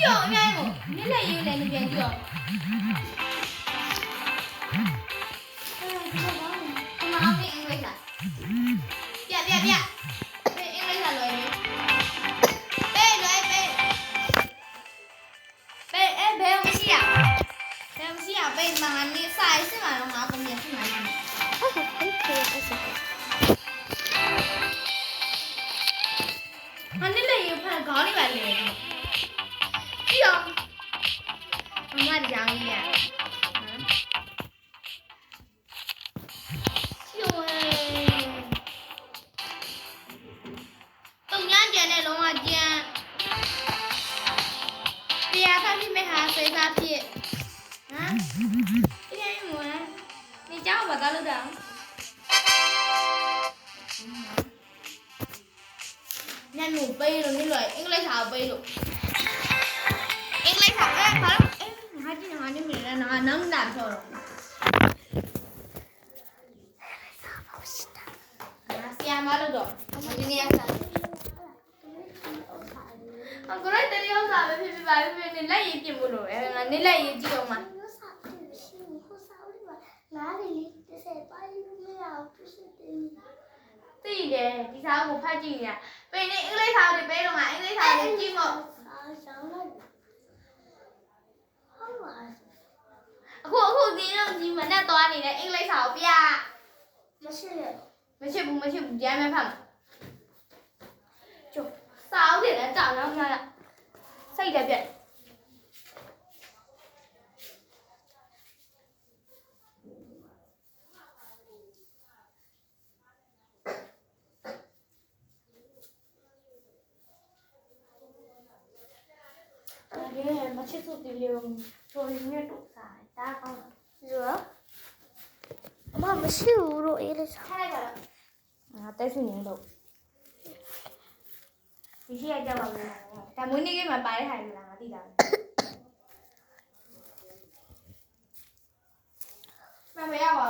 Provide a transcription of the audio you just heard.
ပြောအများကြီးနည်းလည်းရေးလည်းနေပြန်ကြည့်အောင်ဒီမှာအမေအင်္ဂလိပ်လားပြပေးအင်္ဂလိပ်လားလွယ်နေပေးလွယ်ပေးဘယ်မရှိရပေးမှာနေဆိုင်စမှာတော့ငါပုံပြစမှာဟာနေလည်းရဖန်ခေါင်းလေးပါလေကြည့်အောင်မမကြောင်ကြီးရတုံညာကျန်တဲ့လုံးဝကျန်တရားဖတ်ပြီးမဲ့ဟာစေစားဖြစ်ဟမ်ဒီနေ့မွန်းနေကြောက်ပါကလို့တော့ညနေပေးလို့နေလို့အင်္ဂလိပ်စာပေးလို့အင်္ဂလိပ်စာဘာလို့ငါကြည့်ငါနေမလဲငါနန်းတာပြောတော့ဆရာမလို့တော့ဒီနေ့အစားကိုရိုက်တယ်ရောစားပဲဖြစ်ပါဖြစ်နေလက်ရည်ပြစ်ဖို့လို့ငါနေလက်ရည်ကြည့်အောင်ပါ哪里这些把你没有就是的。သိတယ်ဒီစားကိုဖတ်ကြည့်နေတာပင်နေအင်္ဂလိပ်စာတွေပေးတော့ငါအင်္ဂလိပ်စာတွေကြည့်မို့အခုဒီတော့ဒီမနဲ့သွားနေတယ်အင်္ဂလိပ်စာကိုပြမရှိဘူးကြမ်းမဲ့ဖတ်ကျိုးစာအုပ်တွေလည်းကြောက်တော့များစိတ်တယ်ပြက်မချစ်စုတီလေးကိုချိုရင်းနဲ့တို့စားတာကောင်း热？妈妈是无肉一的炒。ထားလိုက်ပါတော့ငါတက်စုနေတော့ဒီရှိရကြပါမယ်ဒါမွေးနေ့ကမှပါတဲ့ဟာမလားငါသိတာမမရပါ